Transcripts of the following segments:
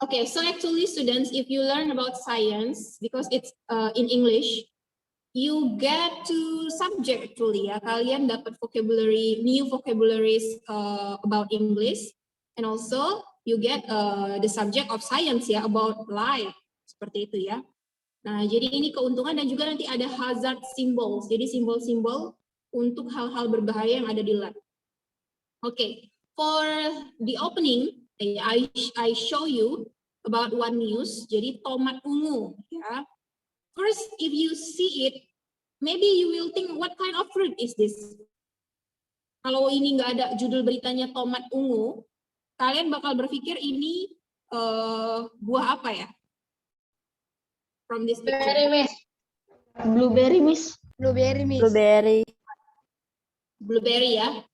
Okay, so actually students, if you learn about science, because it's in English, you get to subject actually ya. Kalian dapat vocabulary, new vocabularies about English, and also you get the subject of science ya, about life, seperti itu ya. Nah, jadi ini keuntungan dan juga nanti ada hazard symbols, jadi simbol-simbol untuk hal-hal berbahaya yang ada di lab. Okay, for the opening, I show you about one news. Jadi tomat ungu, ya. First, if you see it, maybe you will think, what kind of fruit is this? Kalau ini nggak ada judul beritanya tomat ungu, kalian bakal berpikir ini buah apa ya? From this picture. Blueberry, Miss. Blueberry, Miss. Blueberry, Miss. Blueberry. Blueberry ya.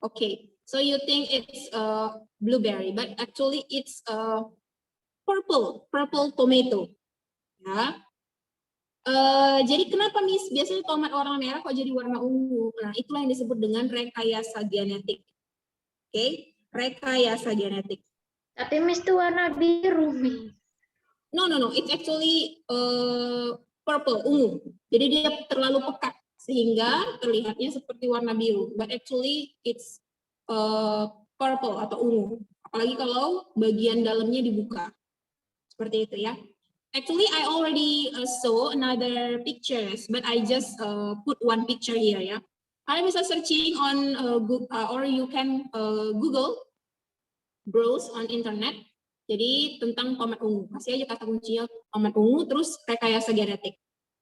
Okay, so you think it's blueberry, but actually it's purple tomato. Ya. Jadi kenapa Miss biasanya tomat warna merah kok jadi warna ungu? Nah, itulah yang disebut dengan rekayasa genetik. Oke, rekayasa genetik. Tapi Miss itu warna biru, Miss. No, it's actually purple, ungu. Jadi dia terlalu pekat sehingga terlihatnya seperti warna biru. But actually it's purple atau ungu. Apalagi kalau bagian dalamnya dibuka. Seperti itu ya. Actually, I already saw another pictures, but I just put one picture here ya. Kalian bisa searching on Google, or you can Google, browse on internet. Jadi tentang tomat ungu. Kasih aja kata kuncinya tomat ungu, terus rekayasa genetik.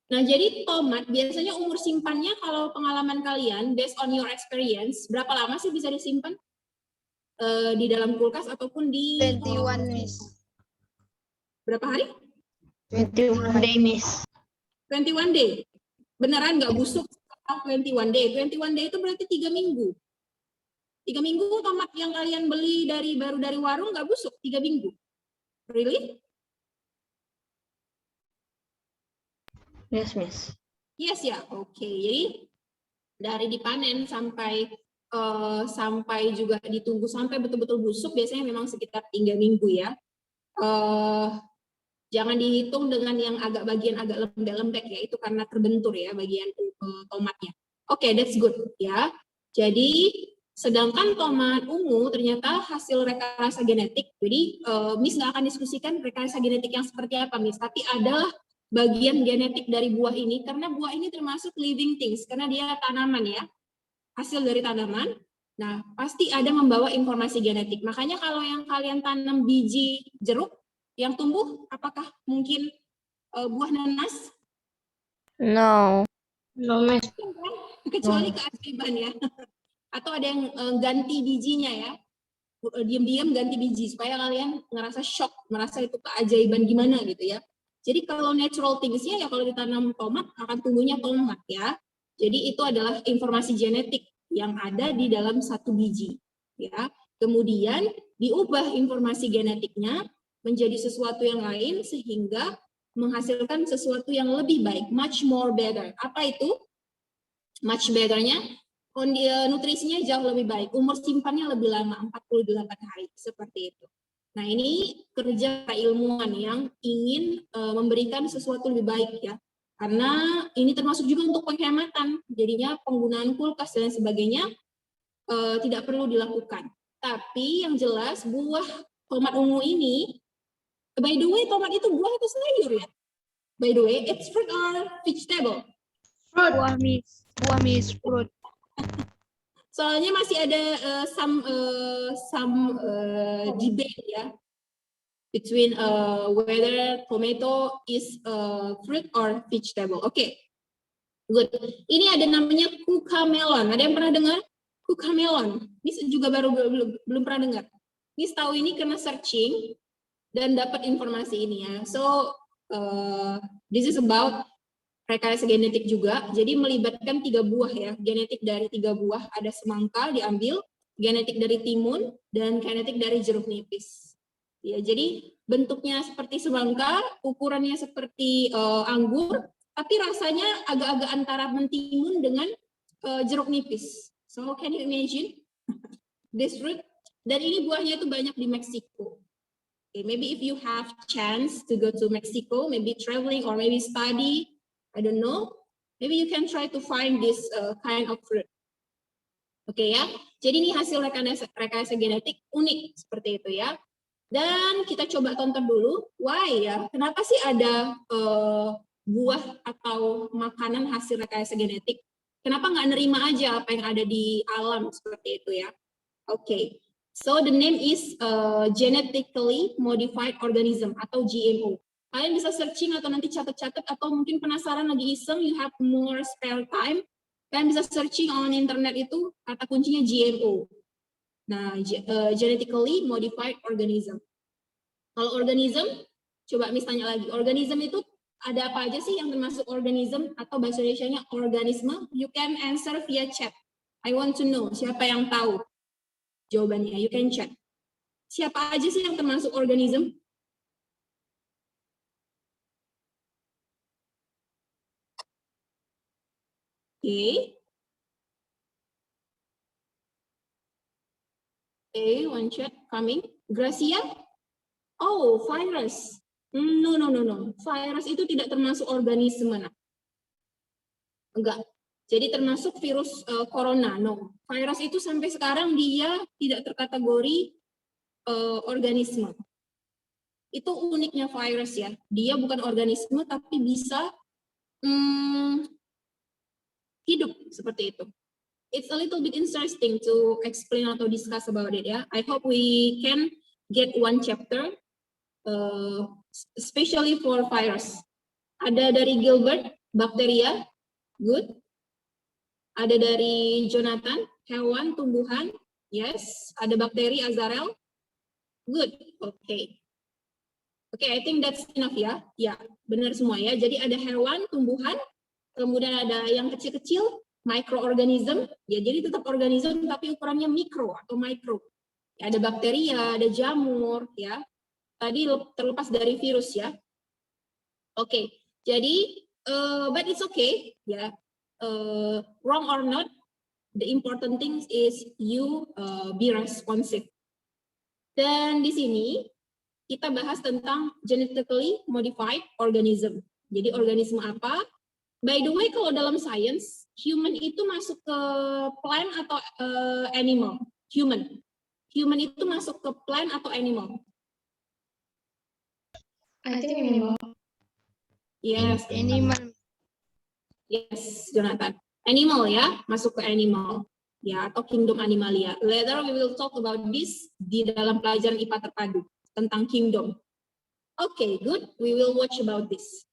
Nah, jadi tomat biasanya umur simpannya kalau pengalaman kalian, based on your experience, berapa lama sih bisa disimpan? Di dalam kulkas ataupun di... 21, Miss. Berapa hari? 21 day, Miss. 21 day. Beneran nggak busuk setelah 21 day? 21 day itu berarti 3 minggu. 3 minggu tomat yang kalian beli baru dari warung nggak busuk 3 minggu. Really? Yes, Miss. Yes ya. Oke. Jadi dari dipanen sampai juga ditunggu sampai betul-betul busuk biasanya memang sekitar 3 minggu ya. Jangan dihitung dengan yang bagian agak lembek-lembek ya, itu karena terbentur ya bagian tomatnya. Oke, that's good ya. Jadi sedangkan tomat ungu ternyata hasil rekayasa genetik. Jadi Miss nggak akan diskusikan rekayasa genetik yang seperti apa Miss, tapi adalah bagian genetik dari buah ini, karena buah ini termasuk living things, karena dia tanaman ya, hasil dari tanaman. Nah, pasti ada membawa informasi genetik. Makanya kalau yang kalian tanam biji jeruk, yang tumbuh apakah mungkin buah nanas? No. No, Miss. Kecuali keajaiban ya. Atau ada yang ganti bijinya ya, diam-diam ganti biji supaya kalian ngerasa shock, merasa itu keajaiban gimana gitu ya. Jadi kalau natural things-nya ya kalau ditanam tomat akan tumbuhnya tomat ya. Jadi itu adalah informasi genetik yang ada di dalam satu biji ya. Kemudian diubah informasi genetiknya menjadi sesuatu yang lain sehingga menghasilkan sesuatu yang lebih baik, much more better. Apa itu? Much better-nya nutrisinya jauh lebih baik, umur simpannya lebih lama, 48 hari, seperti itu. Nah, ini kerja ilmuwan yang ingin memberikan sesuatu lebih baik ya, karena ini termasuk juga untuk penghematan, jadinya penggunaan kulkas dan sebagainya tidak perlu dilakukan. Tapi yang jelas buah tomat ungu ini, by the way tomat itu buah atau sayur ya? By the way, it's fruit or vegetable? Fruit. Buah, Miss. Fruit. Soalnya masih ada some debate ya between whether tomato is fruit or vegetable. Oke, good. Ini ada namanya cucamelon. Ada yang pernah dengar? Cucamelon. Ini juga belum pernah dengar. Ini tahu ini karena searching dan dapat informasi ini ya. So this is about rekayasa genetik juga, jadi melibatkan 3 buah ya, genetik dari 3 buah, ada semangka diambil, genetik dari timun, dan genetik dari jeruk nipis. Ya, jadi bentuknya seperti semangka, ukurannya seperti anggur, tapi rasanya agak-agak antara mentimun dengan jeruk nipis. So can you imagine this fruit? Dan ini buahnya itu banyak di Meksiko. Okay, maybe if you have chance to go to Mexico, maybe traveling or maybe study, I don't know. Maybe you can try to find this kind of fruit. Oke ya, jadi ini hasil rekayasa genetik unik seperti itu ya. Dan kita coba tonton dulu, why ya, kenapa sih ada buah atau makanan hasil rekayasa genetik? Kenapa nggak nerima aja apa yang ada di alam seperti itu ya? Oke, so the name is genetically modified organism atau GMO. Kalian bisa searching atau nanti catat-catat atau mungkin penasaran lagi iseng, you have more spare time. Kalian bisa searching on internet itu kata kuncinya GMO. Nah, genetically modified organism. Kalau organism, coba Miss tanya lagi, organism itu ada apa aja sih yang termasuk organism atau bahasa Indonesianya organisme? You can answer via chat. I want to know, siapa yang tahu jawabannya? You can chat. Siapa aja sih yang termasuk organism? Okay. Okay, one chat coming. Gracia? Oh, virus. No. Virus itu tidak termasuk organisme. Nah. Enggak. Jadi termasuk virus corona. No. Virus itu sampai sekarang dia tidak terkategori organisme. Itu uniknya virus ya. Dia bukan organisme tapi bisa hidup seperti itu. It's a little bit interesting to explain atau discuss about it ya. I hope we can get one chapter, especially for virus. Ada dari Gilbert, bakteria, good. Ada dari Jonathan, hewan, tumbuhan, yes. Ada bakteri, Azarel, good. Okay. Okay, I think that's enough ya. Ya, benar semua ya. Jadi ada hewan, tumbuhan, kemudian ada yang kecil-kecil, microorganism, ya jadi tetap organisme tapi ukurannya mikro atau micro. Ya, ada bakteria, ada jamur, ya. Tadi terlepas dari virus ya. Oke, jadi but it's okay, ya. Wrong or not, the important thing is you be responsive. Dan di sini kita bahas tentang genetically modified organism. Jadi organisme apa? By the way, kalau dalam science, human itu masuk ke plant atau animal? Human. Human itu masuk ke plant atau animal? I think animal. Yes. Animal. Yes, Jonathan. Animal ya, masuk ke animal. Ya, atau kingdom animalia. Later we will talk about this di dalam pelajaran IPA terpadu tentang kingdom. Okay, good. We will watch about this.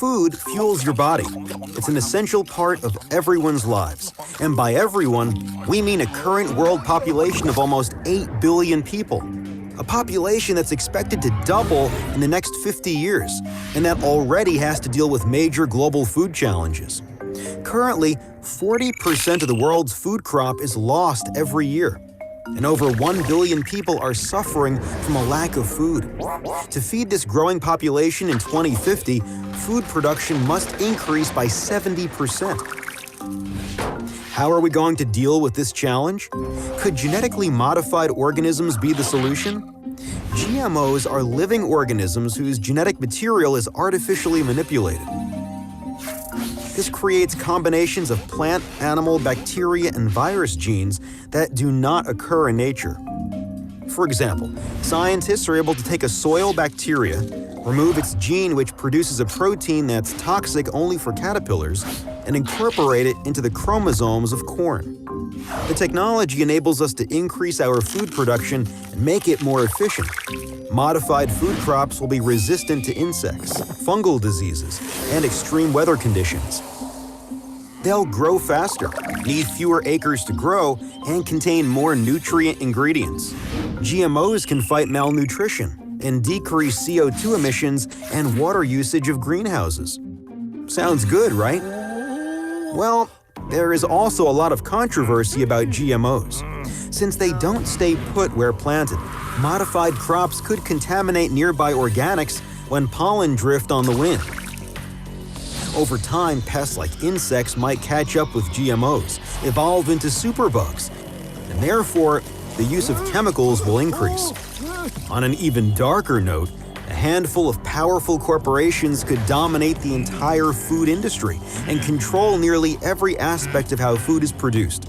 Food fuels your body. It's an essential part of everyone's lives. And by everyone, we mean a current world population of almost 8 billion people. A population that's expected to double in the next 50 years, and that already has to deal with major global food challenges. Currently, 40% of the world's food crop is lost every year. And over 1 billion people are suffering from a lack of food. To feed this growing population in 2050, food production must increase by 70%. How are we going to deal with this challenge? Could genetically modified organisms be the solution? GMOs are living organisms whose genetic material is artificially manipulated. This creates combinations of plant, animal, bacteria, and virus genes that do not occur in nature. For example, scientists are able to take a soil bacteria, remove its gene which produces a protein that's toxic only for caterpillars, and incorporate it into the chromosomes of corn. The technology enables us to increase our food production and make it more efficient. Modified food crops will be resistant to insects, fungal diseases, and extreme weather conditions. They'll grow faster, need fewer acres to grow, and contain more nutrient ingredients. GMOs can fight malnutrition and decrease CO2 emissions and water usage of greenhouses. Sounds good, right? Well, there is also a lot of controversy about GMOs. Since they don't stay put where planted, modified crops could contaminate nearby organics when pollen drift on the wind. Over time, pests like insects might catch up with GMOs, evolve into superbugs, and therefore the use of chemicals will increase. On an even darker note, a handful of powerful corporations could dominate the entire food industry and control nearly every aspect of how food is produced.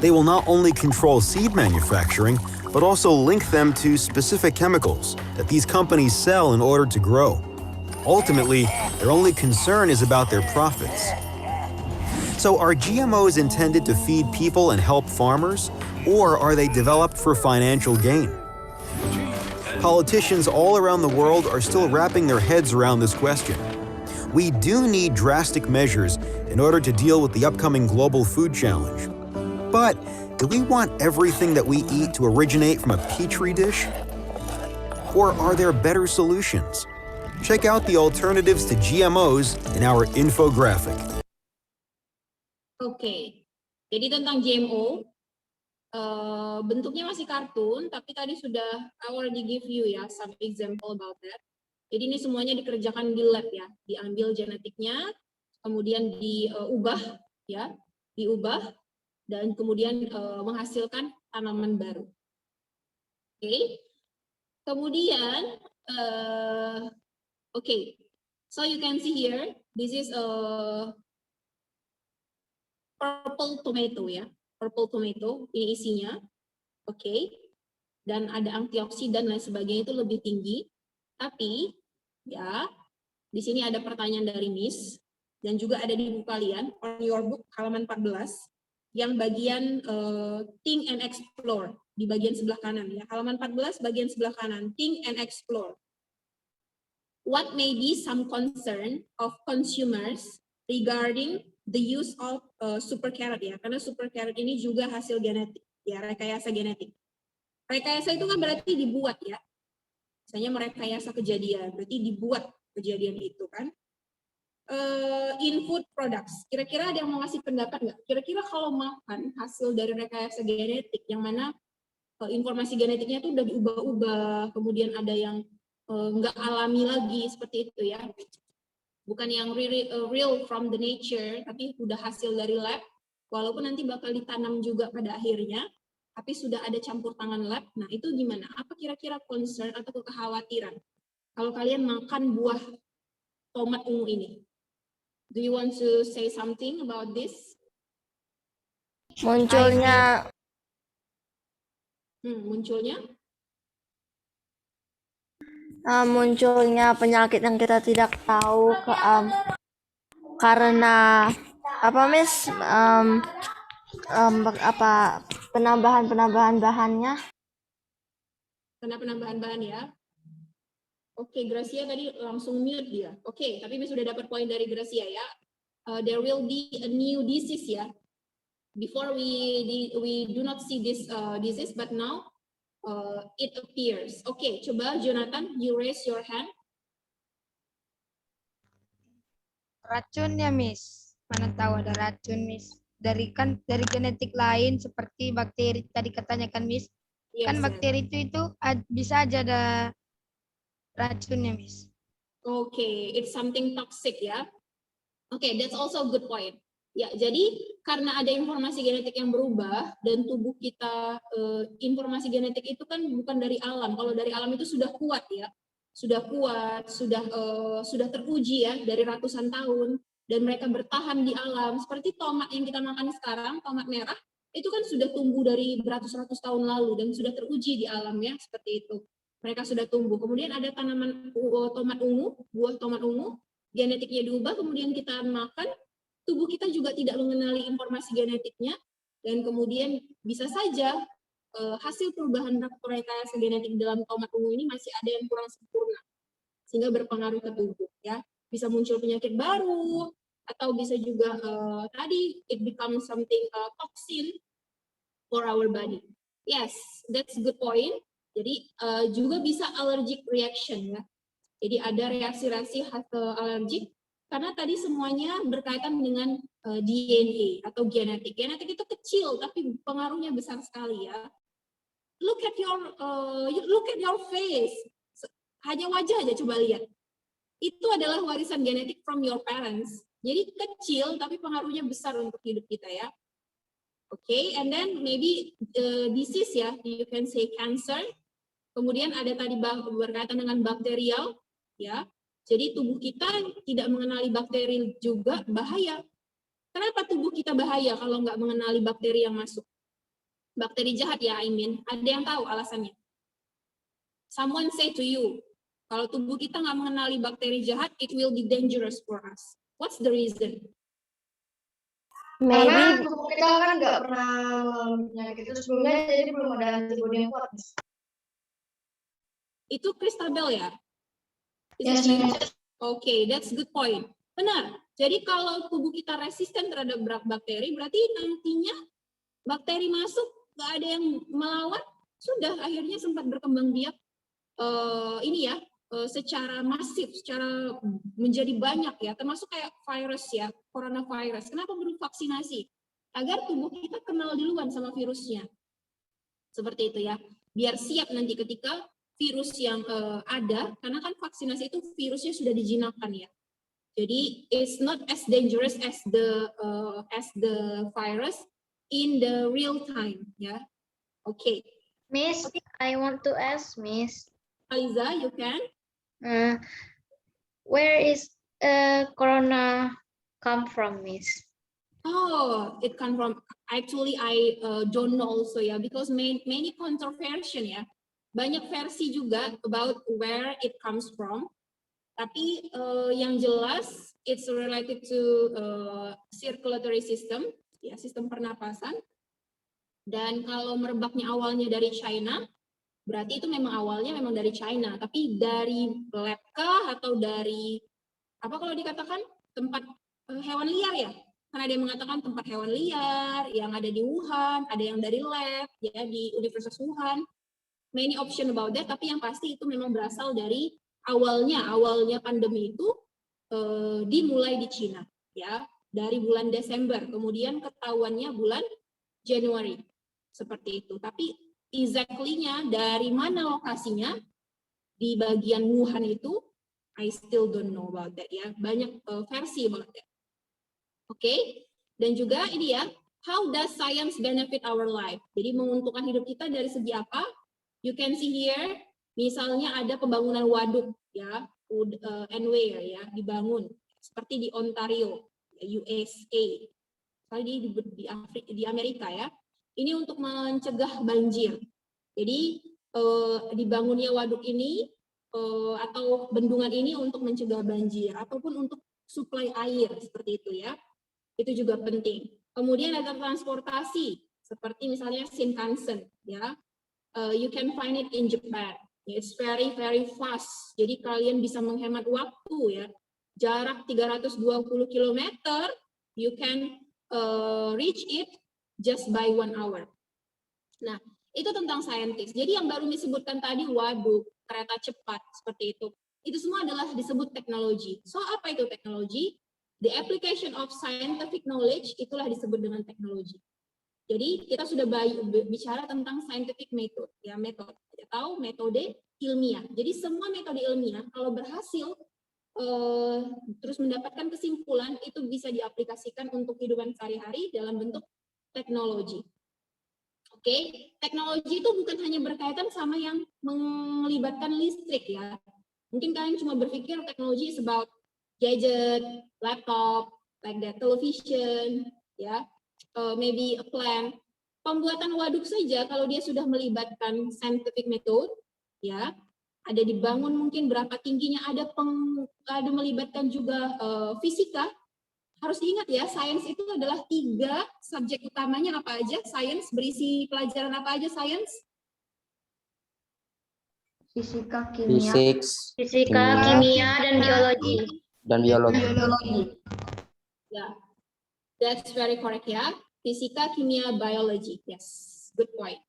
They will not only control seed manufacturing, but also link them to specific chemicals that these companies sell in order to grow. Ultimately, their only concern is about their profits. So are GMOs intended to feed people and help farmers, or are they developed for financial gain? Politicians all around the world are still wrapping their heads around this question. We do need drastic measures in order to deal with the upcoming global food challenge. But do we want everything that we eat to originate from a petri dish? Or are there better solutions? Check out the alternatives to GMOs in our infographic. Oke, jadi tentang GMO, bentuknya masih kartun, tapi tadi sudah I already give you ya some example about that. Jadi ini semuanya dikerjakan di lab ya, diambil genetiknya, kemudian diubah ya, dan kemudian menghasilkan tanaman baru. Oke, kemudian so you can see here, this is purple tomato ya, purple tomato ini isinya, dan ada antioksidan dan sebagainya itu lebih tinggi. Tapi ya di sini ada pertanyaan dari Miss dan juga ada di buku kalian on your book halaman 14 yang bagian think and explore di bagian sebelah kanan ya, halaman 14 bagian sebelah kanan, think and explore. What may be some concern of consumers regarding the use of super carrot ya, karena super carrot ini juga hasil genetik ya, rekayasa genetik. Rekayasa itu kan berarti dibuat ya, misalnya merekayasa kejadian, berarti dibuat kejadian itu kan. In food products, kira-kira ada yang mau ngasih pendapat nggak? Kira-kira kalau makan hasil dari rekayasa genetik yang mana informasi genetiknya tuh udah diubah-ubah, kemudian ada yang nggak alami lagi seperti itu ya. Bukan yang real from the nature, tapi udah hasil dari lab, walaupun nanti bakal ditanam juga pada akhirnya, tapi sudah ada campur tangan lab. Nah itu gimana? Apa kira-kira concern atau kekhawatiran kalau kalian makan buah tomat ungu ini? Do you want to say something about this? Munculnya munculnya penyakit yang kita tidak tahu karena apa Miss penambahan bahannya. Karena penambahan bahan ya. Oke, Gracia tadi langsung mute dia. Oke, tapi Miss sudah dapat poin dari Gracia ya. There will be a new disease ya. Before we do not see this disease, but now it appears. Oke, coba Jonathan, you raise your hand. Racunnya, Miss. Mana tahu ada racun, Miss. Dari genetik lain seperti bakteri tadi katanya kan, Miss. Yes, kan bakteri itu bisa aja ada racunnya, Miss. Oke, it's something toxic ya. Oke, that's also a good point. Ya, jadi karena ada informasi genetik yang berubah dan tubuh kita, informasi genetik itu kan bukan dari alam. Kalau dari alam itu sudah kuat ya, sudah teruji ya dari ratusan tahun dan mereka bertahan di alam. Seperti tomat yang kita makan sekarang, tomat merah itu kan sudah tumbuh dari beratus-ratus tahun lalu dan sudah teruji di alam ya, seperti itu. Mereka sudah tumbuh. Kemudian ada tanaman tomat ungu, buah tomat ungu, genetiknya diubah, kemudian kita makan. Tubuh kita juga tidak mengenali informasi genetiknya, dan kemudian bisa saja hasil perubahan rekayasa genetik dalam tomat ungu ini masih ada yang kurang sempurna, sehingga berpengaruh ke tubuh. Ya, bisa muncul penyakit baru, atau bisa juga tadi it becomes something toxin for our body. Yes, that's good point. Jadi juga bisa allergic reaction ya. Jadi ada reaksi-reaksi alergik. Karena tadi semuanya berkaitan dengan DNA atau genetik. Genetik itu kecil, tapi pengaruhnya besar sekali ya. Look at your face. Hanya wajah aja coba lihat. Itu adalah warisan genetik from your parents. Jadi kecil, tapi pengaruhnya besar untuk hidup kita ya. Okay, and then maybe disease ya, you can say cancer. Kemudian ada tadi berkaitan dengan bakterial, ya. Jadi tubuh kita tidak mengenali bakteri juga bahaya. Kenapa tubuh kita bahaya kalau nggak mengenali bakteri yang masuk? Bakteri jahat ya, I mean. Ada yang tahu alasannya? Someone say to you, kalau tubuh kita nggak mengenali bakteri jahat, it will be dangerous for us. What's the reason? Karena Maybe tubuh kita kan nggak pernah mengalami penyakit itu sebelumnya, jadi belum ada antibodi yang kuat. Itu Christabel ya? Yes, Miss. Oke, that's good point. Benar. Jadi kalau tubuh kita resisten terhadap bakteri, berarti nantinya bakteri masuk, nggak ada yang melawan, sudah akhirnya sempat berkembang biak secara masif, secara menjadi banyak ya, termasuk kayak virus ya, coronavirus. Kenapa perlu vaksinasi? Agar tubuh kita kenal duluan sama virusnya. Seperti itu ya. Biar siap nanti ketika virus yang ada, karena kan vaksinasi itu virusnya sudah dijinakkan ya. Jadi it's not as dangerous as the virus in the real time ya. Okay. Miss, I want to ask, Miss, Aliza, you can. Where is Corona come from, Miss? Oh, it come from, actually I don't know also ya, because many controversy ya, banyak versi juga about where it comes from. Tapi yang jelas it's related to circulatory system, ya sistem pernapasan. Dan kalau merebaknya awalnya dari China, berarti itu memang awalnya memang dari China, tapi dari lab kah atau dari apa kalau dikatakan tempat hewan liar ya? Karena ada yang mengatakan tempat hewan liar yang ada di Wuhan, ada yang dari lab ya di Universitas Wuhan. Many option about that, tapi yang pasti itu memang berasal dari awalnya pandemi itu dimulai di Cina ya, dari bulan Desember, kemudian ketahuannya bulan Januari. Seperti itu. Tapi exactly-nya dari mana lokasinya di bagian Wuhan itu, I still don't know about that ya. Banyak versi about that. Oke, dan juga ini ya, how does science benefit our life? Jadi menguntungkan hidup kita dari segi apa? You can see here, misalnya ada pembangunan waduk ya, and where ya, dibangun seperti di Ontario, USA. Kali di Amerika ya. Ini untuk mencegah banjir. Jadi dibangunnya waduk ini atau bendungan ini untuk mencegah banjir ataupun untuk suplai air seperti itu ya. Itu juga penting. Kemudian ada transportasi seperti misalnya Shinkansen ya. You can find it in Japan. It's very fast. Jadi kalian bisa menghemat waktu ya. Jarak 320 km, you can reach it just by 1 hour. Nah, itu tentang saintis. Jadi yang baru disebutkan tadi waduk, kereta cepat, seperti itu. Itu semua adalah disebut teknologi. So, apa itu teknologi? The application of scientific knowledge, itulah disebut dengan teknologi. Jadi, kita sudah bicara tentang scientific method. Ya, metode. Kita tahu metode ilmiah. Jadi, semua metode ilmiah, kalau berhasil, terus mendapatkan kesimpulan, itu bisa diaplikasikan untuk kehidupan sehari-hari dalam bentuk teknologi. Oke, teknologi itu bukan hanya berkaitan sama yang melibatkan listrik ya. Mungkin kalian cuma berpikir teknologi is about gadget, laptop, like that, television, ya, maybe a plant. Pembuatan waduk saja kalau dia sudah melibatkan scientific method, ya, ada dibangun mungkin berapa tingginya, ada melibatkan juga fisika. Harus diingat ya, sains itu adalah 3 subjek utamanya apa aja? Sains berisi pelajaran apa aja sains? Fisika, kimia, Fisika, kimia, dan biologi. Ya, that's very correct ya. Fisika, kimia, biology. Yes, good point.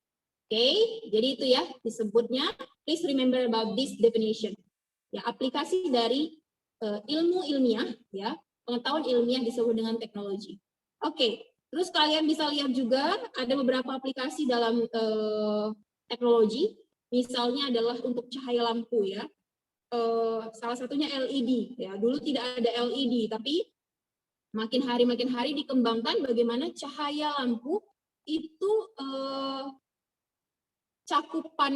Oke, jadi itu ya disebutnya. Please remember about this definition. Ya, aplikasi dari ilmu ilmiah ya. Pengetahuan ilmiah disebut dengan teknologi. Oke, terus kalian bisa lihat juga ada beberapa aplikasi dalam teknologi. Misalnya adalah untuk cahaya lampu ya. Salah satunya LED ya. Dulu tidak ada LED, tapi makin hari dikembangkan bagaimana cahaya lampu itu cakupan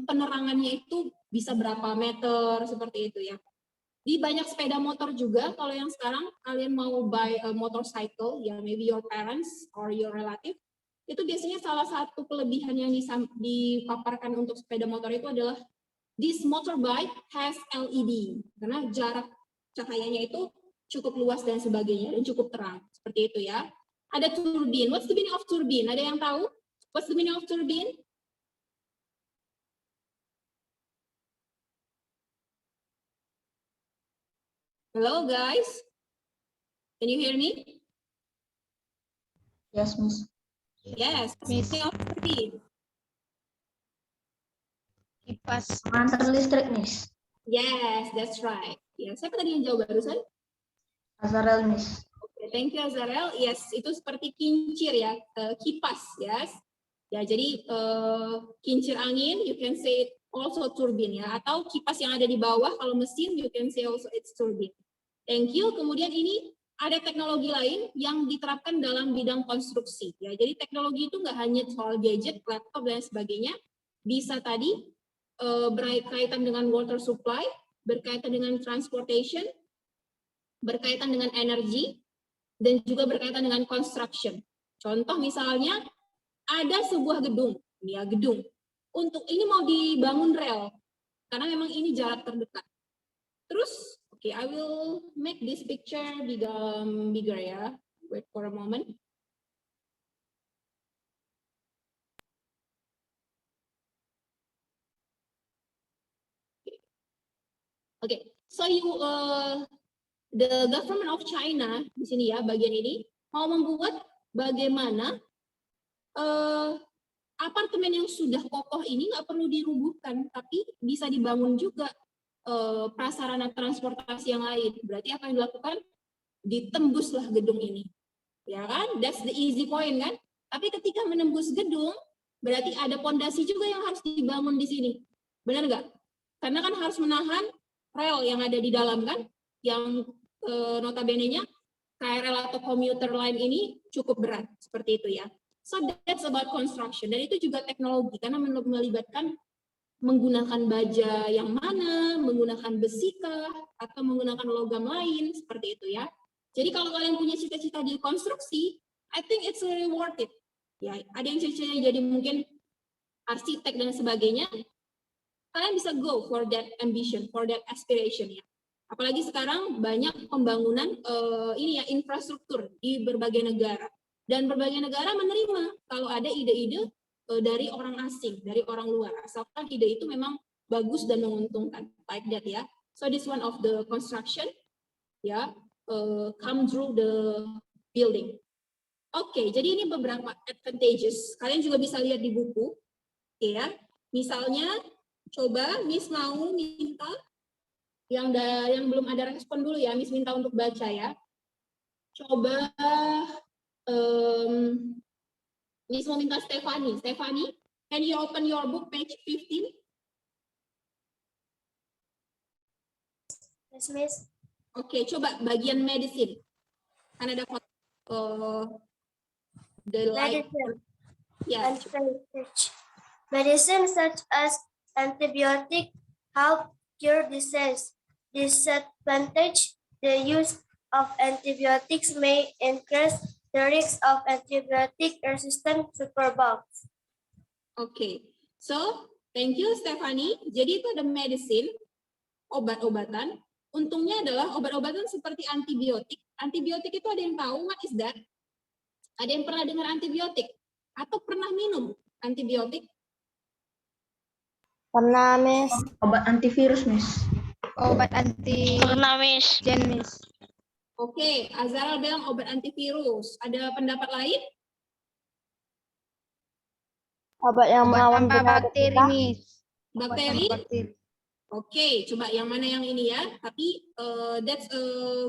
penerangannya itu bisa berapa meter seperti itu ya. Di banyak sepeda motor juga, kalau yang sekarang kalian mau buy a motorcycle, ya maybe your parents or your relative, itu biasanya salah satu kelebihan yang dipaparkan untuk sepeda motor itu adalah this motorbike has LED, karena jarak cahayanya itu cukup luas dan sebagainya, dan cukup terang, seperti itu ya. Ada turbin. What's the meaning of turbine? Ada yang tahu? What's the meaning of turbine? Hello guys, can you hear me? Yes, Miss. Yes, Miss. meaning of turbine. Kipas. Pengantar listrik, Miss. Yes, that's right. Ya, siapa tadi yang jawab barusan? Azarel, Miss. Okay, thank you Azarel. Yes, itu seperti kincir ya, kipas, yes. Ya, jadi kincir angin, you can say it also turbine ya, atau kipas yang ada di bawah kalau mesin, you can say also it's turbine. Thank you. Kemudian ini ada teknologi lain yang diterapkan dalam bidang konstruksi ya. Jadi teknologi itu nggak hanya soal gadget, laptop dan sebagainya, bisa tadi berkaitan dengan water supply, berkaitan dengan transportation, berkaitan dengan energi, dan juga berkaitan dengan construction. Contoh misalnya ada sebuah gedung, ya gedung. Untuk ini mau dibangun rel, karena memang ini jarak terdekat. Terus, okay, I will make this picture bigger ya. Wait for a moment. Okay, so the government of China di sini ya, bagian ini mau membuat bagaimana apartemen yang sudah kokoh ini nggak perlu dirubuhkan, tapi bisa dibangun juga prasarana transportasi yang lain. Berarti apa yang dilakukan? Ditembuslah gedung ini, ya kan? That's the easy point kan? Tapi ketika menembus gedung, berarti ada pondasi juga yang harus dibangun di sini, benar nggak? Karena kan harus menahan rel yang ada di dalam kan, yang notabene-nya KRL atau commuter line ini cukup berat, seperti itu ya. So that's about construction, dan itu juga teknologi, karena melibatkan menggunakan baja yang mana, menggunakan besi kah, atau menggunakan logam lain, seperti itu ya. Jadi kalau kalian punya cita-cita di konstruksi, I think it's really worth it. Ya, ada yang cita-citanya jadi mungkin arsitek dan sebagainya, kalian bisa go for that ambition, for that aspiration ya. Apalagi sekarang banyak pembangunan ini ya, infrastruktur di berbagai negara, dan berbagai negara menerima kalau ada ide-ide dari orang asing, dari orang luar, asalkan ide itu memang bagus dan menguntungkan, like that ya. So this one of the construction, ya, come through the building. Oke, jadi ini beberapa advantages. Kalian juga bisa lihat di buku, ya. Misalnya, coba Miss mau minta yang belum ada respon dulu ya, Miss minta untuk baca ya. Coba Miss mau minta Stephanie. Stephanie, can you open your book page 15? Yes, Miss. Oke, coba bagian medicine. Kan ada the light. Medicine. Ya, Medicine such as antibiotic help cure disease. Disadvantage, the use of antibiotics may increase the risk of antibiotic-resistant superbugs. Oke, so thank you Stephanie. Jadi itu ada medicine, obat-obatan. Untungnya adalah obat-obatan seperti antibiotik. Antibiotik itu ada yang tahu what is that? Ada yang pernah dengar antibiotik? Atau pernah minum antibiotik? Pernah, Miss. Obat antivirus, Miss. Obat anti Pernah, Miss. Miss. Oke, Azara bilang obat antivirus. Ada pendapat lain? Obat yang Obat melawan tanpa penyakit bakteri, kita. Miss. Obat Bakteri? tanpa bakteri. Oke, coba yang mana yang ini ya. Tapi that's a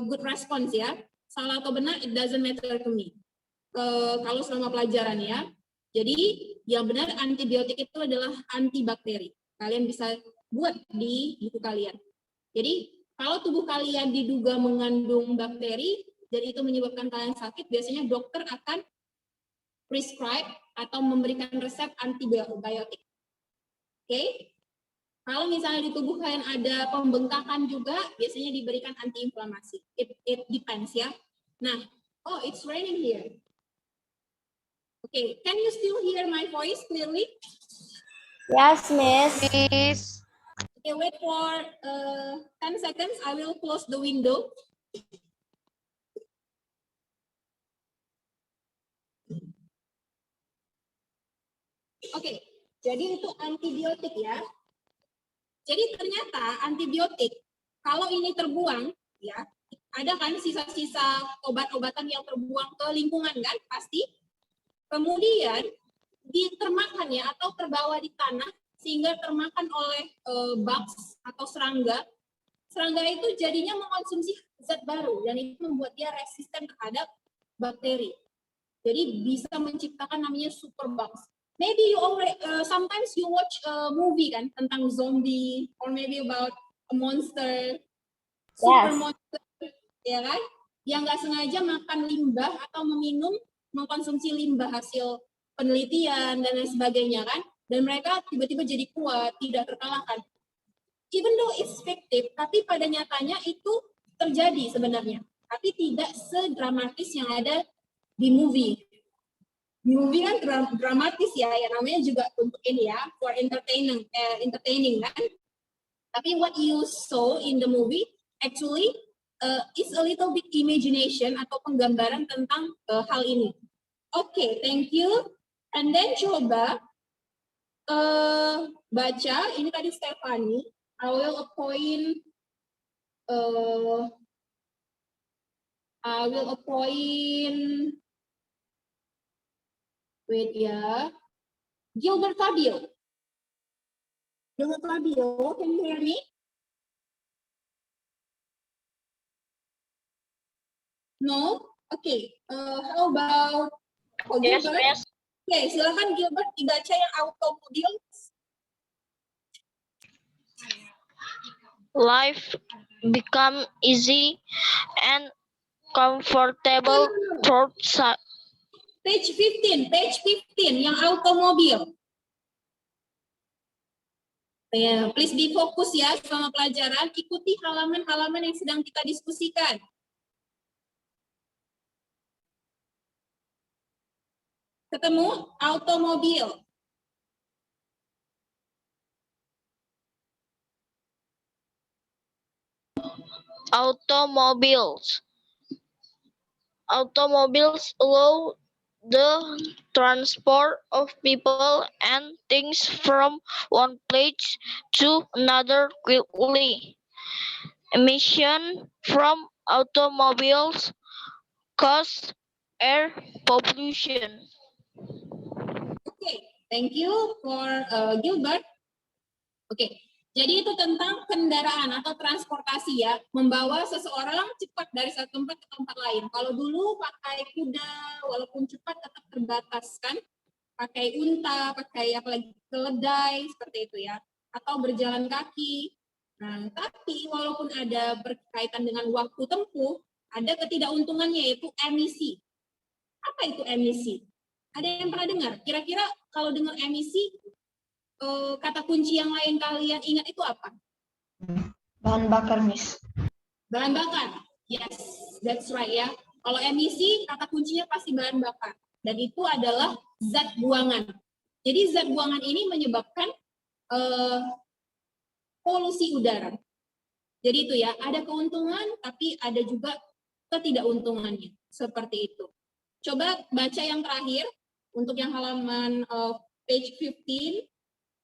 good response ya. Salah atau benar, it doesn't matter to me. Kalau selama pelajaran ya. Jadi yang benar antibiotik itu adalah antibakteri. Kalian bisa buat di buku kalian. Jadi kalau tubuh kalian diduga mengandung bakteri dan itu menyebabkan kalian sakit, biasanya dokter akan prescribe atau memberikan resep antibiotik. Oke? Kalau misalnya di tubuh kalian ada pembengkakan juga, biasanya diberikan antiinflamasi. It depends ya. Nah, oh it's raining here. Okay, can you still hear my voice clearly? Yes, Miss. Miss. Okay, wait for 10 seconds. I will close the window. Oke, jadi itu antibiotik ya. Jadi ternyata antibiotik, kalau ini terbuang, ya, ada kan sisa-sisa obat-obatan yang terbuang ke lingkungan kan, pasti. Kemudian termakan ya, atau terbawa di tanah, sehingga termakan oleh bugs atau serangga. Serangga itu jadinya mengkonsumsi zat baru, dan itu membuat dia resisten terhadap bakteri. Jadi bisa menciptakan namanya superbugs. Maybe you already sometimes you watch a movie kan tentang zombie or maybe about a monster, super monster, ya kan? Yang nggak sengaja makan limbah atau mengkonsumsi limbah hasil penelitian dan lain sebagainya kan? Dan mereka tiba-tiba jadi kuat, tidak terkalahkan. Even though it's fictive, tapi pada nyatanya itu terjadi sebenarnya. Tapi tidak sedramatis yang ada di movie. Di movie kan dramatis ya namanya juga untuk ini ya, for entertaining kan. Tapi what you saw in the movie actually is a little bit imagination atau penggambaran tentang hal ini. Okay, thank you. And then coba baca ini tadi Stephanie. I will appoint wait ya. Gilbert Fabio. Gilbert Fabio, can you hear me? No? Okay. How about Yes, Gilbert? Miss. Okay, silakan Gilbert dibaca yang automobile. Life become easy and comfortable through Page 15 yang automobil. Ya, please be fokus ya selama pelajaran, ikuti halaman-halaman yang sedang kita diskusikan. Ketemu automobil. automobiles. Automobiles allow the transport of people and things from one place to another quickly. Emission from automobiles cause air pollution. Okay, thank you for Gilbert. Okay, jadi itu tentang kendaraan atau transportasi ya, membawa seseorang cepat dari satu tempat ke tempat lain. Kalau dulu pakai kuda, walaupun cepat tetap terbatas kan, pakai unta, pakai apalagi keledai seperti itu ya, atau berjalan kaki. Nah, tapi walaupun ada berkaitan dengan waktu tempuh, ada ketidakuntungannya yaitu emisi. Apa itu emisi? Ada yang pernah dengar? Kira-kira kalau dengar emisi, kata kunci yang lain kalian ingat itu apa? Bahan bakar, Miss. Bahan bakar. Yes, that's right ya. Kalau emisi, kata kuncinya pasti bahan bakar. Dan itu adalah zat buangan. Jadi zat buangan ini menyebabkan polusi udara. Jadi itu ya, ada keuntungan tapi ada juga ketidakuntungannya. Seperti itu. Coba baca yang terakhir untuk yang halaman page 15.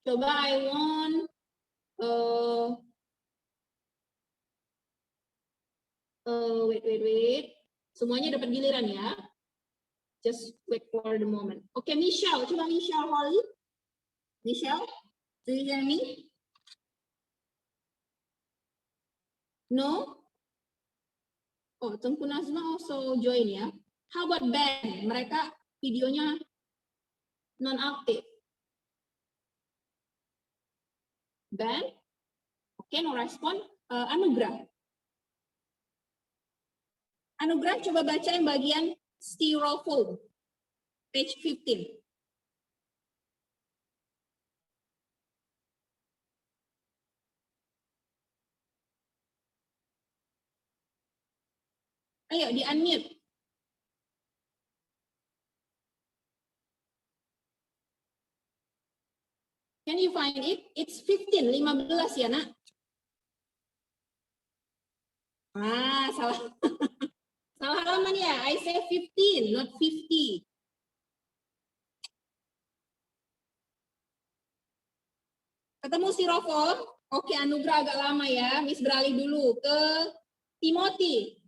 Coba I want wait. Semuanya dapat giliran ya. Just wait for the moment. Oke, Michelle. Coba Michelle Holly. Michelle, do you hear me? No? Oh, Tengku Nazma also join ya. How about Ben? Mereka videonya non-aktif. Ben? Oke, no respon. Anugrah. Anugrah, coba baca yang bagian styrofoam. Page 15. Ayo di unmute. Can you find it? It's 15, 15 ya nak? Ah, salah. Salah halaman ya. I say 15, not 50. Ketemu styrofoam? Oke, Anugrah agak lama ya. Miss beralih dulu ke Timothy.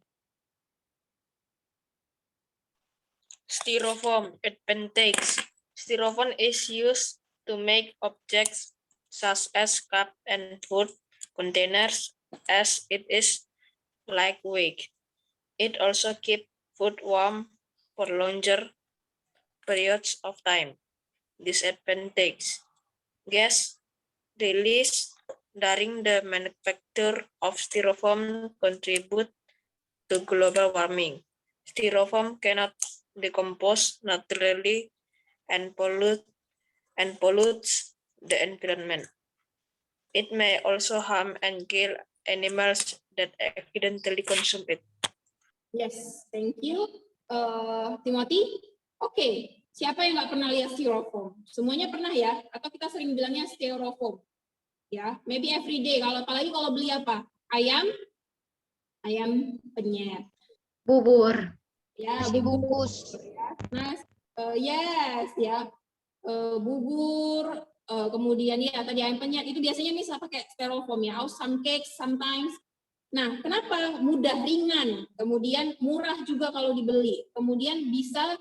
Styrofoam appendix. Styrofoam is used to make objects such as cup and food containers as it is lightweight. It also keeps food warm for longer periods of time. Disadvantage: gas released during the manufacture of styrofoam contribute to global warming. Styrofoam cannot decompose naturally and pollutes the environment. It may also harm and kill animals that accidentally consume it. Yes, thank you. Timothy, oke. Siapa yang nggak pernah lihat styrofoam? Semuanya pernah ya? Atau kita sering bilangnya styrofoam? Ya, maybe every day. Apalagi kalau beli apa? Ayam penyet. Bubur. Ya, Dibungkus. Nah, yes ya. Bubur, kemudian ya tadi ayam penyet itu biasanya bisa pakai styrofoam ya. Or some cakes sometimes. Nah, kenapa? Mudah, ringan, kemudian murah juga kalau dibeli. Kemudian bisa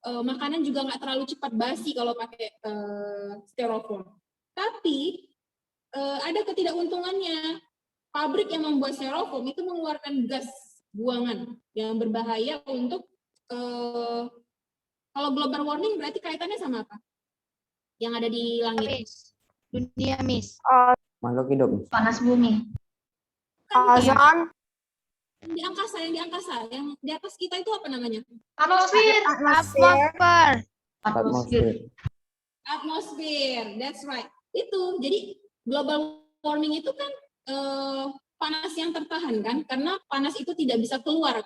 makanan juga nggak terlalu cepat basi kalau pakai styrofoam. Tapi ada ketidakuntungannya. Pabrik yang membuat styrofoam itu mengeluarkan gas buangan yang berbahaya untuk kalau global warming berarti kaitannya sama apa? Yang ada di langit. Miss. Dunia, Miss. Makhluk hidup. Panas bumi. Ozon. Yang di angkasa, yang di atas kita itu apa namanya? Atmosfer. Atmosfer, that's right. Itu, jadi global warming itu kan panas yang tertahan kan, karena panas itu tidak bisa keluar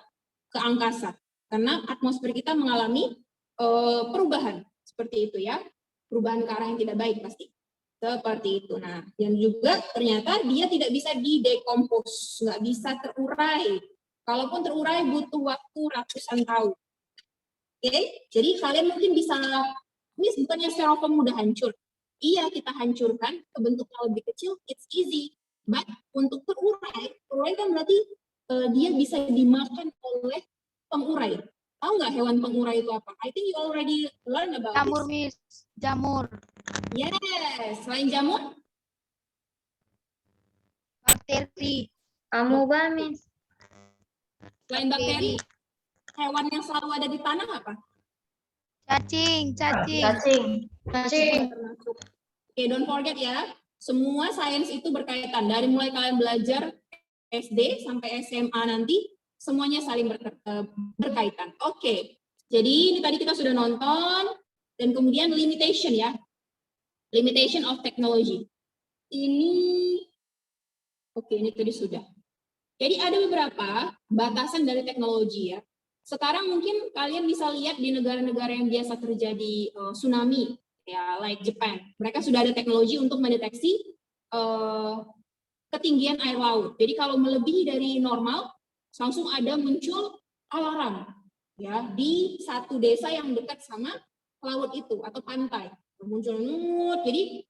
ke angkasa, karena atmosfer kita mengalami perubahan seperti itu ya, perubahan ke arah yang tidak baik pasti. Seperti itu. Nah, yang juga ternyata dia tidak bisa didekompos, nggak bisa terurai. Kalaupun terurai butuh waktu ratusan tahun. Oke, jadi kalian mungkin bisa, Miss, bukannya styrofoam mudah hancur? Iya, kita hancurkan ke bentuk yang lebih kecil, it's easy. But untuk terurai kan berarti dia bisa dimakan oleh pengurai. Tahu nggak hewan pengurai itu apa? I think you already learn about Jamur, this. Miss. Jamur. Yes, selain jamur, Bakteri. Amoeba, Miss. selain bakteri, hewan yang selalu ada di tanah apa? Cacing. Cacing. Termasuk. Oke, don't forget ya, semua sains itu berkaitan. Dari mulai kalian belajar SD sampai SMA nanti, semuanya saling berkaitan. Oke, jadi ini tadi kita sudah nonton, dan kemudian limitation ya. Limitation of technology. Ini, oke, ini tadi sudah. Jadi ada beberapa batasan dari teknologi ya. Sekarang mungkin kalian bisa lihat di negara-negara yang biasa terjadi tsunami, ya, like Japan. Mereka sudah ada teknologi untuk mendeteksi ketinggian air laut. Jadi kalau melebihi dari normal, langsung ada muncul alarm ya di satu desa yang dekat sama laut itu atau pantai. Muncul nut, jadi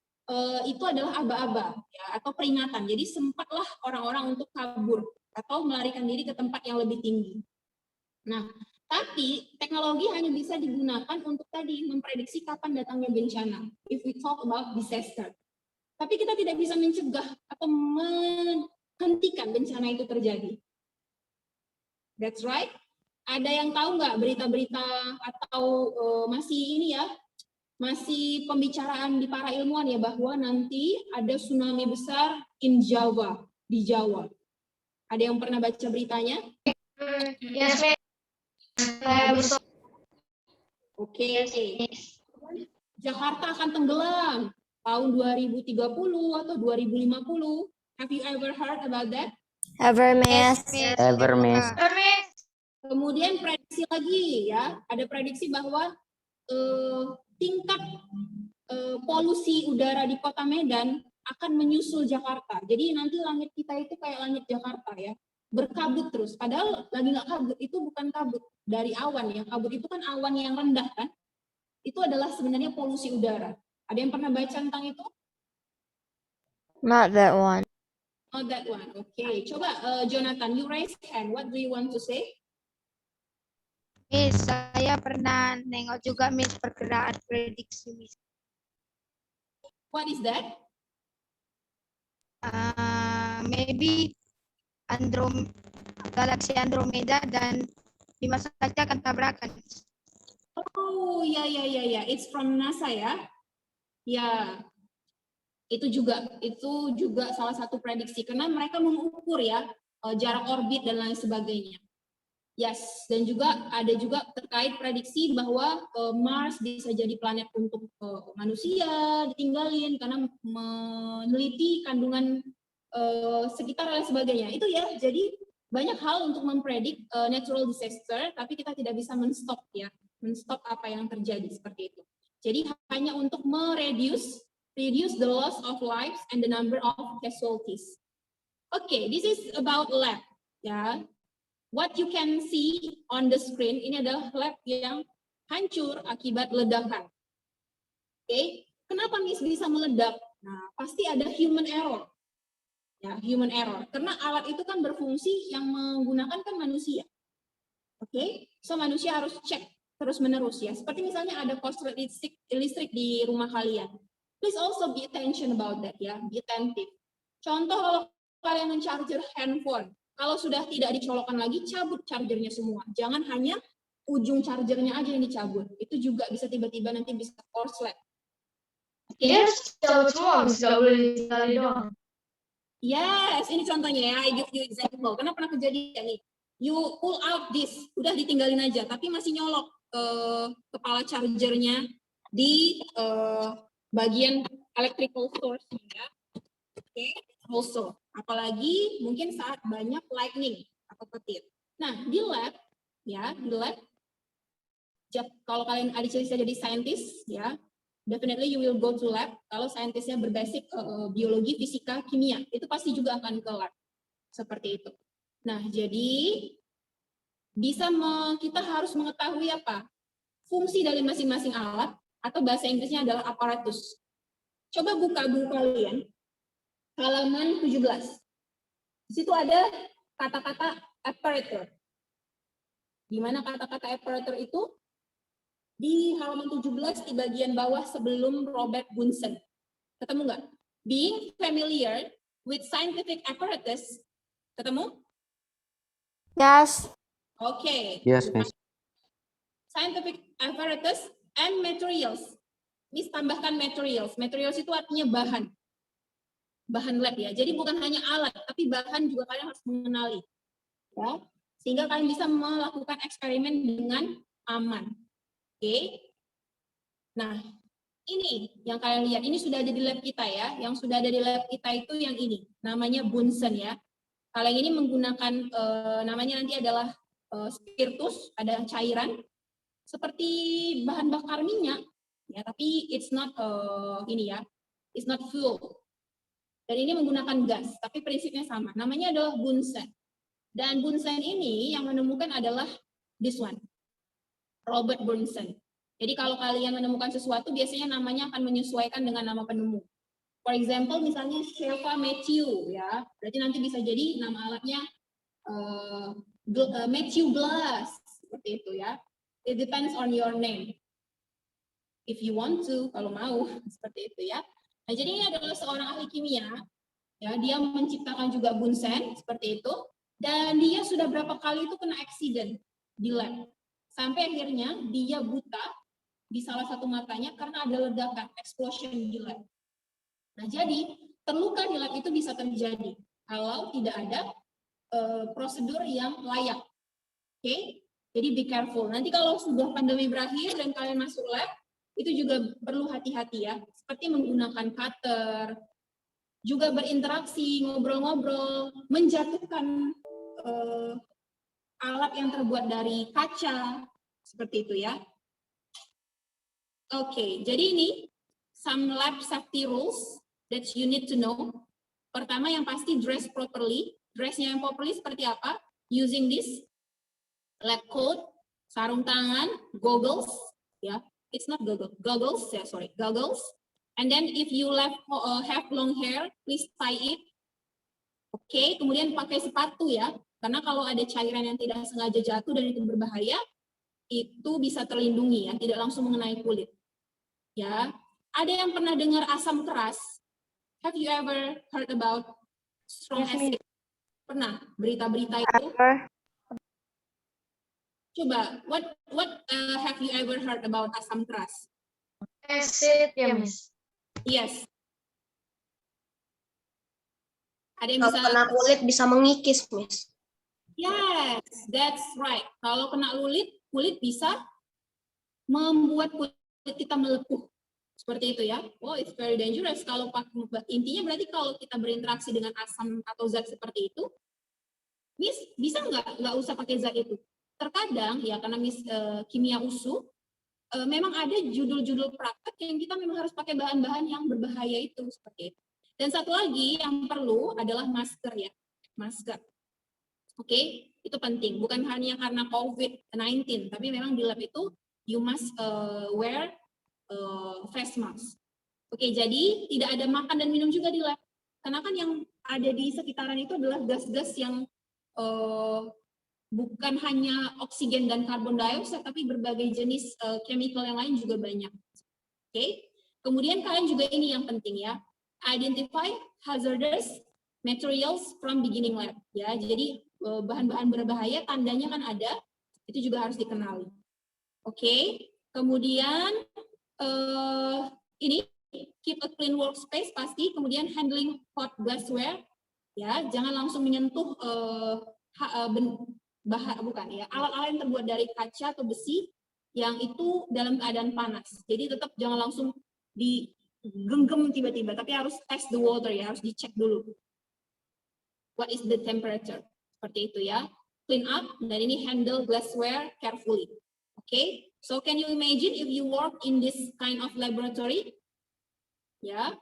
itu adalah aba-aba ya, atau peringatan. Jadi sempatlah orang-orang untuk kabur atau melarikan diri ke tempat yang lebih tinggi. Nah, tapi teknologi hanya bisa digunakan untuk tadi memprediksi kapan datangnya bencana. If we talk about disaster. Tapi kita tidak bisa mencegah atau menghentikan bencana itu terjadi. That's right. Ada yang tahu nggak berita-berita atau masih ini ya, masih pembicaraan di para ilmuwan ya bahwa nanti ada tsunami besar in Jawa, di Jawa. Ada yang pernah baca beritanya? Yes, Oke. Jakarta akan tenggelam tahun 2030 atau 2050. Have you ever heard about that? Ever, Miss. Miss. Ever, Miss. Kemudian prediksi lagi ya, ada prediksi bahwa tingkat polusi udara di Kota Medan akan menyusul Jakarta. Jadi nanti langit kita itu kayak langit Jakarta ya, berkabut terus. Padahal lagi nggak kabut, itu bukan kabut dari awan ya. Kabut itu kan awan yang rendah kan. Itu adalah sebenarnya polusi udara. Ada yang pernah baca tentang itu? Not that one. Oh, that one. Okay. Coba Jonathan, you raise hand. What do you want to say? Miss, saya pernah nengok juga Miss perkiraan prediksi Miss. What is that? Maybe galaksi Andromeda dan Bima Sakti akan tabrakan. Oh, ya. It's from NASA ya. Ya. Itu juga salah satu prediksi karena mereka mengukur ya jarak orbit dan lain sebagainya. Yes, dan juga ada juga terkait prediksi bahwa Mars bisa jadi planet untuk manusia ditinggalin karena meneliti kandungan sekitar dan sebagainya. Itu ya, jadi banyak hal untuk mempredik natural disaster, tapi kita tidak bisa menstop apa yang terjadi seperti itu. Jadi hanya untuk reduce the loss of lives and the number of casualties. Okay, this is about lab ya. What you can see on the screen, ini adalah lab yang hancur akibat ledakan. Oke, kenapa Miss bisa meledak? Nah, pasti ada human error. Ya, human error. Karena alat itu kan berfungsi yang menggunakan kan manusia. Oke, so manusia harus cek terus-menerus ya. Seperti misalnya ada korslet listrik di rumah kalian. Please also be attention about that ya, be attentive. Contoh kalau kalian men-charger handphone, kalau sudah tidak dicolokkan lagi, cabut chargernya semua. Jangan hanya ujung chargernya aja yang dicabut. Itu juga bisa tiba-tiba nanti bisa korslet. Yes, cabut semua, bisa boleh sekali doang. Yes, ini contohnya ya, I give you example. Karena pernah kejadian nih, you pull out this, udah ditinggalin aja, tapi masih nyolok kepala chargernya di bagian electrical source ya. Oke, also. Apalagi mungkin saat banyak lightning atau petir. Nah, di lab, kalau kalian adik-adik jadi scientist, ya, definitely you will go to lab. Kalau saintisnya berbasic biologi, fisika, kimia, itu pasti juga akan ke lab. Seperti itu. Nah, jadi kita harus mengetahui apa? Fungsi dari masing-masing alat, atau bahasa Inggrisnya adalah aparatus. Coba buka buku kalian. Halaman 17. Di situ ada kata-kata apparatus. Di mana kata-kata apparatus itu? Di halaman 17 di bagian bawah sebelum Robert Bunsen. Ketemu nggak? Being familiar with scientific apparatus. Ketemu? Yes. Oke. Yes, Miss. Scientific apparatus and materials. Miss tambahkan materials. Materials itu artinya bahan. Bahan lab ya. Jadi bukan hanya alat, tapi bahan juga kalian harus mengenali. Ya. Sehingga kalian bisa melakukan eksperimen dengan aman. Oke. Nah, ini yang kalian lihat. Ini sudah ada di lab kita ya. Yang sudah ada di lab kita itu yang ini. Namanya Bunsen ya. Kalian ini menggunakan, namanya nanti adalah spiritus, ada cairan. Seperti bahan bakar minyak. Ya, tapi it's not ini ya. It's not fuel. Dan ini menggunakan gas, tapi prinsipnya sama. Namanya adalah Bunsen. Dan Bunsen ini yang menemukan adalah this one, Robert Bunsen. Jadi kalau kalian menemukan sesuatu, biasanya namanya akan menyesuaikan dengan nama penemu. For example, misalnya Sheva Matthew, ya, berarti nanti bisa jadi nama alatnya Matthew Glass, seperti itu ya. It depends on your name. If you want to, kalau mau, seperti itu ya. Nah, jadi ini adalah seorang ahli kimia, ya, dia menciptakan juga Bunsen, seperti itu, dan dia sudah berapa kali itu kena accident di lab. Sampai akhirnya dia buta di salah satu matanya karena ada ledakan, explosion di lab. Nah, jadi terluka di lab itu bisa terjadi kalau tidak ada prosedur yang layak. Oke? Jadi be careful. Nanti kalau sudah pandemi berakhir dan kalian masuk lab, itu juga perlu hati-hati ya, seperti menggunakan cutter, juga berinteraksi, ngobrol-ngobrol, menjatuhkan alat yang terbuat dari kaca, seperti itu ya. Oke, jadi ini some lab safety rules that you need to know. Pertama yang pasti dress properly. Dressnya yang properly seperti apa? Using this lab coat, sarung tangan, goggles, ya. It's not goggles, yeah, sorry, goggles. And then if you have long hair, please tie it. Oke, kemudian pakai sepatu ya. Karena kalau ada cairan yang tidak sengaja jatuh dan itu berbahaya, itu bisa terlindungi ya, tidak langsung mengenai kulit. Ya, ada yang pernah dengar asam keras? Have you ever heard about strong acid? Pernah berita-berita itu? Coba, what have you ever heard about asam keras? Acid, ya, Miss. Yes. Ada yang Kalau bisa? kena kulit bisa mengikis, Miss. Yes, that's right. Kalau kena kulit bisa membuat kulit kita melepuh. Seperti itu ya. Oh, it's very dangerous. Kalau intinya berarti kalau kita berinteraksi dengan asam atau zat seperti itu, Miss bisa nggak usah pakai zat itu. Terkadang ya karena Miss kimia USU, memang ada judul-judul praktek yang kita memang harus pakai bahan-bahan yang berbahaya itu seperti itu. Dan satu lagi yang perlu adalah masker ya, masker. Oke, itu penting. Bukan hanya karena COVID-19, tapi memang di lab itu you must wear face mask. Oke, jadi tidak ada makan dan minum juga di lab. Karena kan yang ada di sekitaran itu adalah gas-gas yang bukan hanya oksigen dan karbon dioksida, tapi berbagai jenis chemical yang lain juga banyak. Oke, kemudian kalian juga ini yang penting ya, identify hazardous materials from beginning lab. Ya, jadi bahan-bahan berbahaya tandanya kan ada, itu juga harus dikenali. Oke, kemudian ini keep a clean workspace pasti, kemudian handling hot glassware, ya jangan langsung menyentuh alat-alat yang terbuat dari kaca atau besi yang itu dalam keadaan panas. Jadi tetap jangan langsung digenggam tiba-tiba, tapi harus test the water ya, harus dicek dulu. What is the temperature? Seperti itu ya. Clean up, dan ini handle glassware carefully. Okay, so can you imagine if you work in this kind of laboratory? Ya.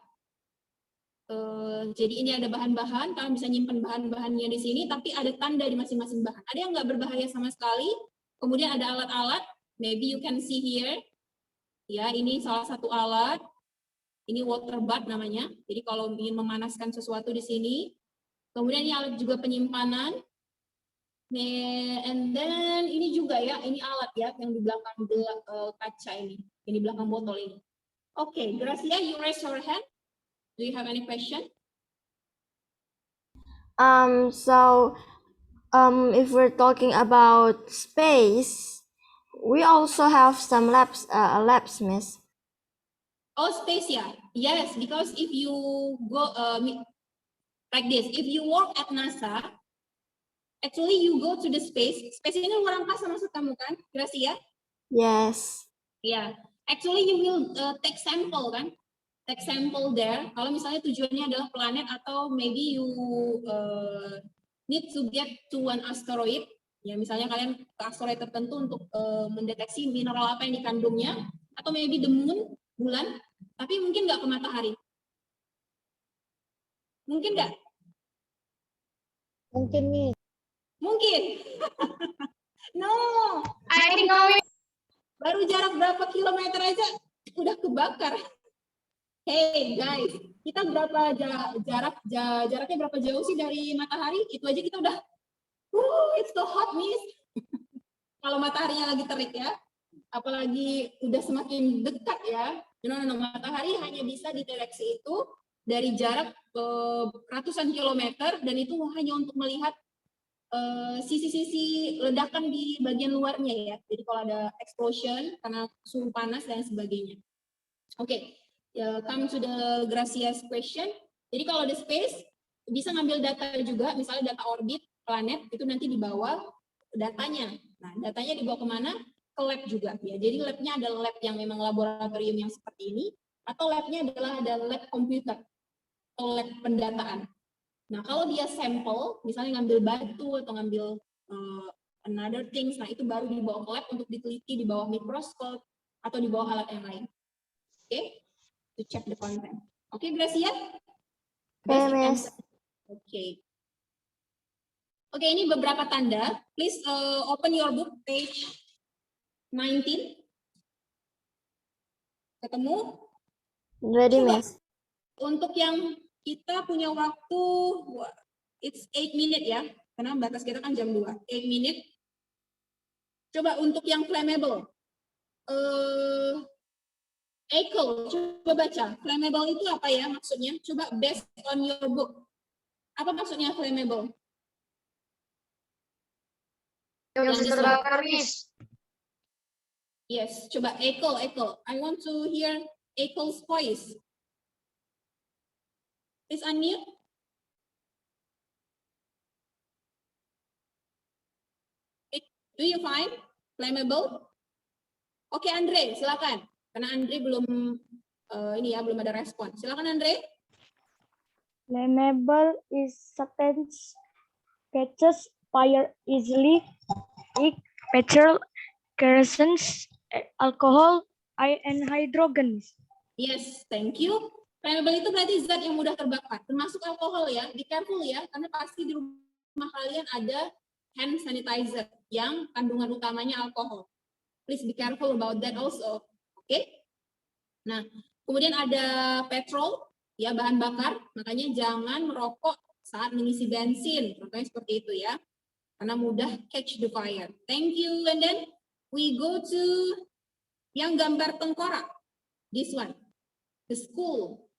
Jadi ini ada bahan-bahan, kalian bisa nyimpan bahan-bahannya di sini, tapi ada tanda di masing-masing bahan. Ada yang nggak berbahaya sama sekali. Kemudian ada alat-alat, maybe you can see here. Ya, ini salah satu alat. Ini water bath namanya. Jadi kalau ingin memanaskan sesuatu di sini. Kemudian ini alat juga penyimpanan. And then ini juga ya, ini alat ya yang di belakang kaca ini, yang di belakang botol ini. Oke, Gracia, you raise your hand. Do you have any question? If we're talking about space, we also have some labs, Miss. Oh, space ya. Yes, because if you go like this, if you work at NASA, actually you go to the space. Space ini luar angkasa maksud kamu kan, Gracia? Yes. Yeah, actually you will take sample kan? Take sample there. Kalau misalnya tujuannya adalah planet atau maybe you need to get to one asteroid, ya misalnya kalian ke asteroid tertentu untuk mendeteksi mineral apa yang dikandungnya, atau maybe the moon, bulan, tapi mungkin nggak ke matahari. Mungkin nggak? Mungkin nih. Mungkin. No. I know it. Baru jarak berapa kilometer aja udah kebakar. Hey guys, kita berapa jaraknya berapa jauh sih dari matahari? Itu aja kita udah, it's so hot, Miss. Kalau mataharinya lagi terik ya, apalagi udah semakin dekat ya. No, matahari hanya bisa dideteksi itu dari jarak ratusan kilometer, dan itu hanya untuk melihat sisi-sisi ledakan di bagian luarnya ya. Jadi kalau ada explosion karena suhu panas dan sebagainya. Oke. Come to the Gracia's question. Jadi kalau di space bisa ngambil data juga, misalnya data orbit planet itu nanti dibawa datanya. Nah, datanya dibawa kemana? Ke lab juga ya. Jadi labnya adalah lab yang memang laboratorium yang seperti ini, atau labnya adalah ada lab komputer atau lab pendataan. Nah, kalau dia sampel, misalnya ngambil batu atau ngambil another things. Nah, itu baru dibawa ke lab untuk diteliti di bawah mikroskop atau di bawah alat yang lain. Oke, to check the content. Oke, Gracia? Okay, Miss. Oke. Oke, ini beberapa tanda. Please open your book, page 19. Ketemu? Ready, Coba. Miss. Untuk yang kita punya waktu, it's 8 minutes ya, karena batas kita kan jam 2, 8 minutes. Coba untuk yang flammable, Echo, coba baca, flammable itu apa ya maksudnya? Coba based on your book, apa maksudnya flammable? Yang bisa terbakar, Miss. Yes, coba Echo, I want to hear Echo's voice. Please unmute. Do you find flammable? Oke, Andre, silakan. Karena Andre belum belum ada respon. Silakan Andre. Flammable is substance catches fire easily. Like petrol, kerosene, alcohol, and hydrogen. Yes, thank you. Flammable itu berarti zat yang mudah terbakar, termasuk alkohol ya. Be careful ya, karena pasti di rumah kalian ada hand sanitizer yang kandungan utamanya alkohol. Please be careful about that also. Oke? Nah, kemudian ada petrol, ya bahan bakar, makanya jangan merokok saat mengisi bensin, contohnya seperti itu ya, karena mudah catch the fire. Thank you. And then we go to yang gambar tengkorak, this one, the school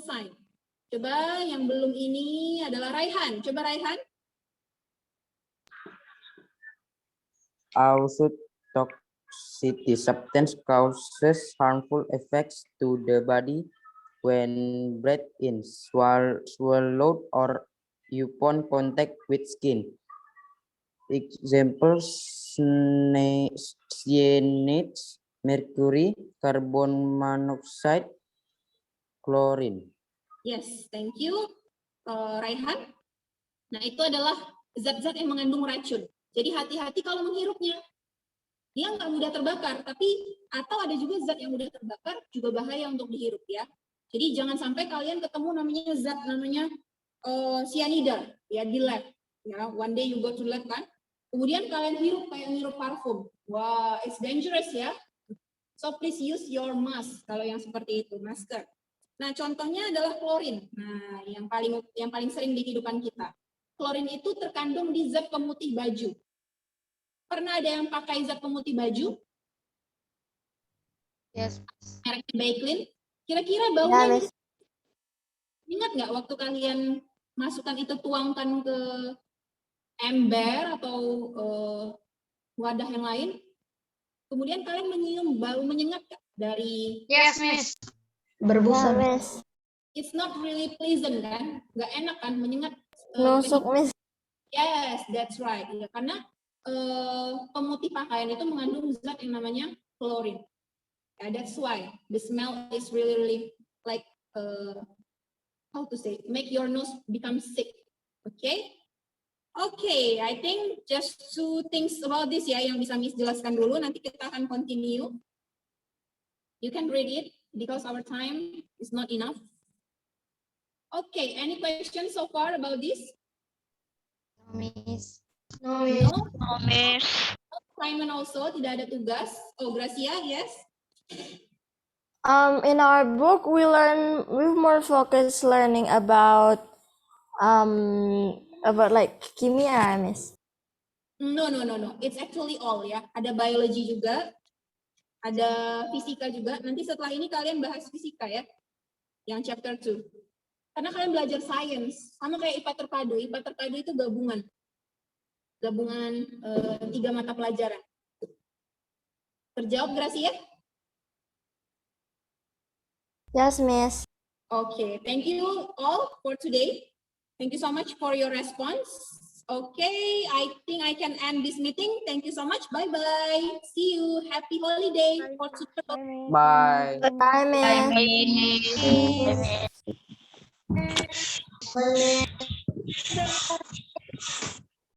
sign. Coba yang belum ini adalah Raihan. Coba Raihan. Toxicity substance causes harmful effects to the body when breathed in, swallowed, or upon contact with skin. Examples: cyanide, mercury, carbon monoxide, chlorine. Yes, thank you, Raihan. Nah, itu adalah zat-zat yang mengandung racun. Jadi hati-hati kalau menghirupnya. Dia nggak mudah terbakar, tapi atau ada juga zat yang mudah terbakar juga bahaya untuk dihirup ya. Jadi jangan sampai kalian ketemu namanya zat namanya cyanida ya di lab. Ya, one day you go to lab kan. Kemudian kalian hirup kayak ngirup parfum. Wah, it's dangerous ya. So please use your mask kalau yang seperti itu, masker. Nah, contohnya adalah klorin. Nah, yang paling sering di kehidupan kita. Klorin itu terkandung di zat pemutih baju. Pernah ada yang pakai zat pemutih baju? Yes. Mereknya Baiklin. Kira-kira baunya ingat nggak waktu kalian masukkan itu, tuangkan ke ember atau wadah yang lain? Kemudian kalian menyium bau menyengat nggak dari? Yes, Miss. Berbusa, Miss. It's not really pleasant kan? Nggak enak kan, menyengat. Nusuk, Miss. Yes, that's right. Ya, karena pemutih pakaian itu mengandung zat yang namanya klorin. That's why the smell is really like how to say, make your nose become sick. Okay? Okay, I think just 2 things about this ya yang bisa Miss jelaskan dulu. Nanti kita akan continue. You can read it because our time is not enough. Okay, any questions so far about this? Miss. No, Miss. No, Miss. Simon also tidak ada tugas. Oh, Gracia, yes. In our book, we've more focused learning about like kimia, Miss. No. It's actually all ya. Ada biology juga, ada fisika juga. Nanti setelah ini kalian bahas fisika ya, yang chapter 2. Karena kalian belajar science, sama kayak IPA terpadu. IPA terpadu itu gabungan 3 mata pelajaran. Terjawab Gracia? Yes, Miss. Okay, thank you all for today. Thank you so much for your response. Okay, I think I can end this meeting. Thank you so much. Bye-bye. See you. Happy holiday for Super. Bye. Bye, Miss. Miss. Miss.